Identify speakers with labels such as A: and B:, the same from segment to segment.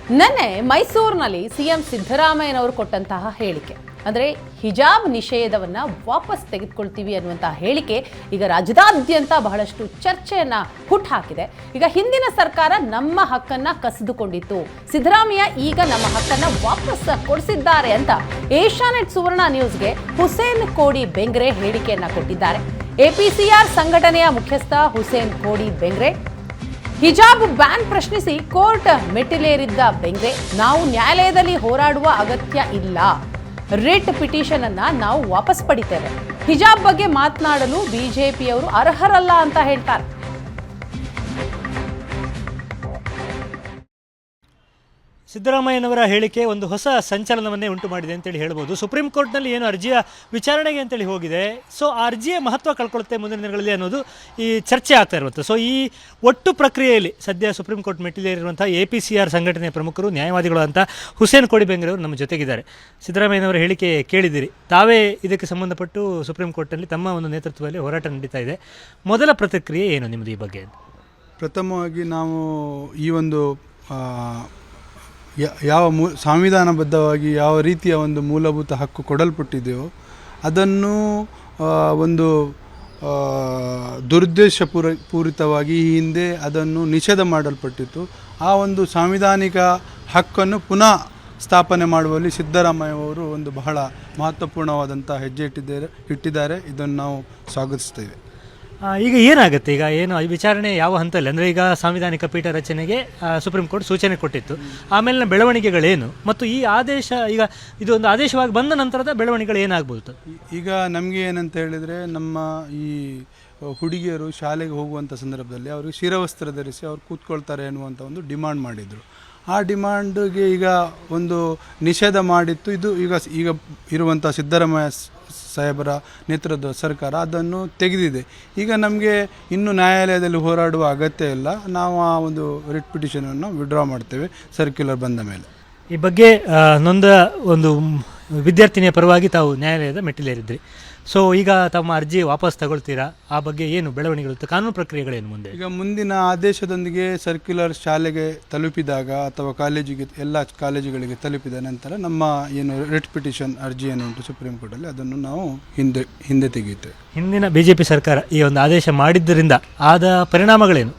A: ನೆನ್ನೆ ಮೈಸೂರಿನಲ್ಲಿ ಸಿಎಂ ಸಿದ್ದರಾಮಯ್ಯನವರು ಕೊಟ್ಟಂತಹ ಹೇಳಿಕೆ ಅಂದರೆ ಹಿಜಾಬ್ ನಿಷೇಧವನ್ನು ವಾಪಸ್ ತೆಗೆದುಕೊಳ್ತೀವಿ ಅನ್ನುವಂತಹ ಹೇಳಿಕೆ ಈಗ ರಾಜ್ಯದಾದ್ಯಂತ ಬಹಳಷ್ಟು ಚರ್ಚೆಯನ್ನು ಹುಟ್ಟುಹಾಕಿದೆ. ಈಗ ಹಿಂದಿನ ಸರ್ಕಾರ ನಮ್ಮ ಹಕ್ಕನ್ನು ಕಸಿದುಕೊಂಡಿತ್ತು, ಸಿದ್ದರಾಮಯ್ಯ ಈಗ ನಮ್ಮ ಹಕ್ಕನ್ನು ವಾಪಸ್ ಕೊಡಿಸಿದ್ದಾರೆ ಅಂತ ಏಷ್ಯಾನೆಟ್ ಸುವರ್ಣ ನ್ಯೂಸ್ಗೆ ಹುಸೇನ್ ಕೋಡಿ ಬೆಂಗ್ರೆ ಹೇಳಿಕೆಯನ್ನು ಕೊಟ್ಟಿದ್ದಾರೆ. ಎಪಿಸಿಆರ್ ಸಂಘಟನೆಯ ಮುಖ್ಯಸ್ಥ ಹುಸೇನ್ ಕೋಡಿ ಬೆಂಗ್ರೆ ಹಿಜಾಬ್ ಬ್ಯಾನ್ ಪ್ರಶ್ನಿಸಿ ಕೋರ್ಟ್ ಮೆಟ್ಟಿಲೇರಿದ್ದ ಬೆಂಗ್ರೆ, ನಾವು ನ್ಯಾಯಾಲಯದಲ್ಲಿ ಹೋರಾಡುವ ಅಗತ್ಯ ಇಲ್ಲ, ರಿಟ್ ಪಿಟಿಷನ್ ಅನ್ನ ನಾವು ವಾಪಸ್ ಪಡಿತೇವೆ, ಹಿಜಾಬ್ ಬಗ್ಗೆ ಮಾತನಾಡಲು ಬಿಜೆಪಿಯವರು ಅರ್ಹರಲ್ಲ ಅಂತ ಹೇಳ್ತಾರೆ.
B: ಸಿದ್ದರಾಮಯ್ಯನವರ ಹೇಳಿಕೆ ಒಂದು ಹೊಸ ಸಂಚಲನವನ್ನೇ ಉಂಟು ಮಾಡಿದೆ ಅಂತೇಳಿ ಹೇಳ್ಬೋದು. ಸುಪ್ರೀಂ ಕೋರ್ಟ್ನಲ್ಲಿ ಏನು ಅರ್ಜಿಯ ವಿಚಾರಣೆಗೆ ಅಂತೇಳಿ ಹೋಗಿದೆ, ಸೊ ಆ ಅರ್ಜಿಯ ಮಹತ್ವ ಕಳ್ಕೊಳ್ಳುತ್ತೆ ಮುಂದಿನ ದಿನಗಳಲ್ಲಿ ಅನ್ನೋದು ಈ ಚರ್ಚೆ ಆಗ್ತಾ ಇರುವಂಥ. ಸೊ ಈ ಒಟ್ಟು ಪ್ರಕ್ರಿಯೆಯಲ್ಲಿ ಸದ್ಯ ಸುಪ್ರೀಂ ಕೋರ್ಟ್ ಮೆಟ್ಟಿಲೇರಿರುವಂಥ ಎಪಿಸಿಆರ್ ಸಂಘಟನೆಯ ಪ್ರಮುಖರು ನ್ಯಾಯವಾದಿಗಳು ಅಂತ ಹುಸೇನ್ ಕೋಡಿ ಬೆಂಗ್ರೆ ಅವರು ನಮ್ಮ ಜೊತೆಗಿದ್ದಾರೆ. ಸಿದ್ದರಾಮಯ್ಯನವರ ಹೇಳಿಕೆ ಕೇಳಿದ್ದೀರಿ, ತಾವೇ ಇದಕ್ಕೆ ಸಂಬಂಧಪಟ್ಟು ಸುಪ್ರೀಂ ಕೋರ್ಟ್ನಲ್ಲಿ ತಮ್ಮ ಒಂದು ನೇತೃತ್ವದಲ್ಲಿ ಹೋರಾಟ ನಡೀತಾ ಇದೆ. ಮೊದಲ ಪ್ರತಿಕ್ರಿಯೆ ಏನು ನಿಮ್ಮದು ಈ ಬಗ್ಗೆ?
C: ಪ್ರಥಮವಾಗಿ ನಾವು ಈ ಒಂದು ಯಾವ ಸಂವಿಧಾನಬದ್ಧವಾಗಿ ಯಾವ ರೀತಿಯ ಒಂದು ಮೂಲಭೂತ ಹಕ್ಕು ಕೊಡಲ್ಪಟ್ಟಿದೆಯೋ ಅದನ್ನು ಒಂದು ದುರುದ್ದೇಶಪೂರಿತವಾಗಿ ಈ ಹಿಂದೆ ಅದನ್ನು ನಿಷೇಧ ಮಾಡಲ್ಪಟ್ಟಿತ್ತು. ಆ ಒಂದು ಸಾಂವಿಧಾನಿಕ ಹಕ್ಕನ್ನು ಪುನಃ ಸ್ಥಾಪನೆ ಮಾಡುವಲ್ಲಿ ಸಿದ್ದರಾಮಯ್ಯ ಅವರು ಒಂದು ಬಹಳ ಮಹತ್ವಪೂರ್ಣವಾದಂಥ ಹೆಜ್ಜೆ ಇಟ್ಟಿದ್ದಾರೆ. ಇದನ್ನು ನಾವು ಸ್ವಾಗತಿಸ್ತೇವೆ.
B: ಈಗ ಏನಾಗುತ್ತೆ, ಈಗ ಏನು ವಿಚಾರಣೆ ಯಾವ ಹಂತದಲ್ಲಿ, ಅಂದರೆ ಈಗ ಸಾಂವಿಧಾನಿಕ ಪೀಠ ರಚನೆಗೆ ಸುಪ್ರೀಂ ಕೋರ್ಟ್ ಸೂಚನೆ ಕೊಟ್ಟಿತ್ತು, ಆಮೇಲಿನ ಬೆಳವಣಿಗೆಗಳೇನು ಮತ್ತು ಈ ಆದೇಶ, ಈಗ ಇದು ಒಂದು ಆದೇಶವಾಗಿ ಬಂದ ನಂತರದ ಬೆಳವಣಿಗೆಗಳು ಏನಾಗ್ಬೋದು?
C: ಈಗ ನಮಗೆ ಏನಂತ ಹೇಳಿದರೆ, ನಮ್ಮ ಈ ಹುಡುಗಿಯರು ಶಾಲೆಗೆ ಹೋಗುವಂಥ ಸಂದರ್ಭದಲ್ಲಿ ಅವರು ಶಿರವಸ್ತ್ರ ಧರಿಸಿ ಅವ್ರು ಕೂತ್ಕೊಳ್ತಾರೆ ಎನ್ನುವಂಥ ಒಂದು ಡಿಮಾಂಡ್ ಮಾಡಿದರು. ಆ ಡಿಮಾಂಡ್ಗೆ ಈಗ ಒಂದು ನಿಷೇಧ ಮಾಡಿತ್ತು. ಇದು ಈಗ ಇರುವಂಥ ಸಿದ್ದರಾಮಯ್ಯ ಸಾಹೇಬರ ನೇತೃತ್ವದ ಸರ್ಕಾರ ಅದನ್ನು ತೆಗೆದಿದೆ. ಈಗ ನಮಗೆ ಇನ್ನು ನ್ಯಾಯಾಲಯದಲ್ಲಿ ಹೋರಾಡುವ ಅಗತ್ಯ ಇಲ್ಲ, ನಾವು ಆ ಒಂದು ರಿಟ್ ಪಿಟಿಷನನ್ನು ವಿಡ್ರಾ ಮಾಡ್ತೇವೆ ಸರ್ಕ್ಯುಲರ್ ಬಂದ ಮೇಲೆ.
B: ಈ ಬಗ್ಗೆ ನೊಂದ ಒಂದು ವಿದ್ಯಾರ್ಥಿನಿಯ ಪರವಾಗಿ ತಾವು ನ್ಯಾಯಾಲಯದ ಮೆಟ್ಟಿಲೇರಿದ್ರಿ. ಸೊ ಈಗ ತಮ್ಮ ಅರ್ಜಿ ವಾಪಸ್ ತಗೊಳ್ತೀರಾ? ಆ ಬಗ್ಗೆ ಏನು ಬೆಳವಣಿಗೆಗಳು, ಕಾನೂನು ಪ್ರಕ್ರಿಯೆಗಳೇನು ಮುಂದೆ?
C: ಈಗ ಮುಂದಿನ ಆದೇಶದೊಂದಿಗೆ ಸರ್ಕ್ಯುಲರ್ ಶಾಲೆಗೆ ತಲುಪಿದಾಗ ಅಥವಾ ಎಲ್ಲ ಕಾಲೇಜುಗಳಿಗೆ ತಲುಪಿದ ನಂತರ ನಮ್ಮ ಏನು ರಿಟ್ ಪಿಟಿಷನ್ ಅರ್ಜಿ ಏನುಂಟು ಸುಪ್ರೀಂ ಕೋರ್ಟಲ್ಲಿ ಅದನ್ನು ನಾವು ಹಿಂದೆ ತೆಗೆಯುತ್ತೇವೆ.
B: ಹಿಂದಿನ ಬಿಜೆಪಿ ಸರ್ಕಾರ ಈ ಒಂದು ಆದೇಶ ಮಾಡಿದ್ದರಿಂದ ಆದ ಪರಿಣಾಮಗಳೇನು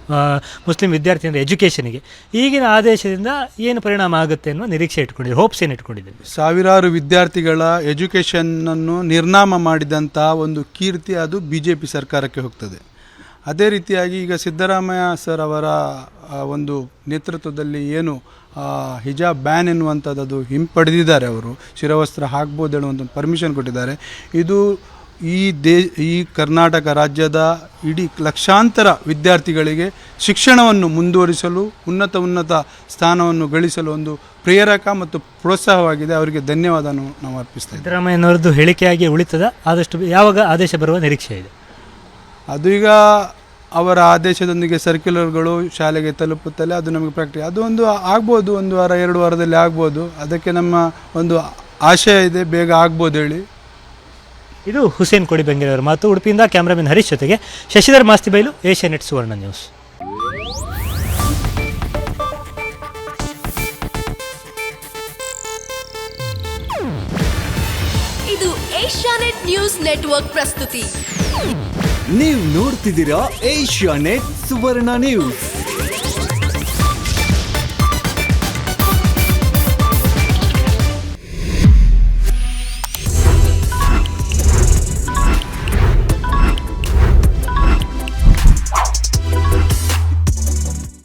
B: ಮುಸ್ಲಿಂ ವಿದ್ಯಾರ್ಥಿಗಳ ಎಜುಕೇಷನ್ಗೆ? ಈಗಿನ ಆದೇಶದಿಂದ ಏನು ಪರಿಣಾಮ ಆಗುತ್ತೆ ಅನ್ನೋ ನಿರೀಕ್ಷೆ ಇಟ್ಕೊಂಡಿದ್ದೀವಿ, ಹೋಪ್ಸ್ ಏನು ಇಟ್ಕೊಂಡಿದ್ದೀವಿ?
C: ಸಾವಿರಾರು ವಿದ್ಯಾರ್ಥಿಗಳ ಎಜುಕೇಷನ್ನನ್ನು ನಿರ್ನಾಮ ಮಾಡಿದಂಥ ಒಂದು ಕೀರ್ತಿ ಅದು ಬಿಜೆಪಿ ಸರ್ಕಾರಕ್ಕೆ ಹೋಗ್ತದೆ. ಅದೇ ರೀತಿಯಾಗಿ ಈಗ ಸಿದ್ದರಾಮಯ್ಯ ಸರ್ ಅವರ ಒಂದು ನೇತೃತ್ವದಲ್ಲಿ ಏನು ಹಿಜಾಬ್ ಬ್ಯಾನ್ ಎನ್ನುವಂಥದ್ದು ಹಿಂಪಡೆದಿದ್ದಾರೆ, ಅವರು ಶಿರವಸ್ತ್ರ ಹಾಕ್ಬೋದು ಹೇಳುವಂಥ ಪರ್ಮಿಷನ್ ಕೊಟ್ಟಿದ್ದಾರೆ. ಇದು ಈ ಕರ್ನಾಟಕ ರಾಜ್ಯದ ಇಡೀ ಲಕ್ಷಾಂತರ ವಿದ್ಯಾರ್ಥಿಗಳಿಗೆ ಶಿಕ್ಷಣವನ್ನು ಮುಂದುವರಿಸಲು ಉನ್ನತ ಸ್ಥಾನವನ್ನು ಗಳಿಸಲು ಒಂದು ಪ್ರೇರಕ ಮತ್ತು ಪ್ರೋತ್ಸಾಹವಾಗಿದೆ. ಅವರಿಗೆ ಧನ್ಯವಾದವನ್ನು ನಾವು ಅರ್ಪಿಸ್ತೇವೆ.
B: ಸಿದ್ದರಾಮಯ್ಯನವರದ್ದು ಹೇಳಿಕೆಯಾಗಿ ಉಳಿತದ? ಆದಷ್ಟು ಯಾವಾಗ ಆದೇಶ ಬರುವ ನಿರೀಕ್ಷೆ ಇದೆ?
C: ಅದು ಈಗ ಅವರ ಆದೇಶದೊಂದಿಗೆ ಸರ್ಕ್ಯುಲರ್ಗಳು ಶಾಲೆಗೆ ತಲುಪುತ್ತಲೇ ಅದು ನಮಗೆ ಪ್ರಾಕ್ಟಿಕಲ್, ಅದು ಒಂದು ಆಗ್ಬೋದು, 1 ವಾರ 2 ವಾರದಲ್ಲಿ ಆಗ್ಬೋದು. ಅದಕ್ಕೆ ನಮ್ಮ ಒಂದು ಆಶಯ ಇದೆ, ಬೇಗ ಆಗ್ಬೋದು ಹೇಳಿ.
B: ಇದು ಹುಸೇನ್ ಕೋಡಿ ಬೆಂಗ್ರೆ ಅವರ ಮಾತು. ಉಡುಪಿಯಿಂದ ಕ್ಯಾಮ್ರಾಮನ್ ಹರೀಶ್ ಜೊತೆಗೆ ಶಶಿಧರ್ ಮಾಸ್ತಿಬೈಲು, ಏಷ್ಯಾನೆಟ್ ಸುವರ್ಣ ನ್ಯೂಸ್.
D: ಇದು ಏಷ್ಯಾನೆಟ್ ನ್ಯೂಸ್ ನೆಟ್ವರ್ಕ್ ಪ್ರಸ್ತುತಿ.
E: ನೀವು ನೋಡ್ತಿದ್ದೀರಾ ಏಷ್ಯಾನೆಟ್ ಸುವರ್ಣ ನ್ಯೂಸ್.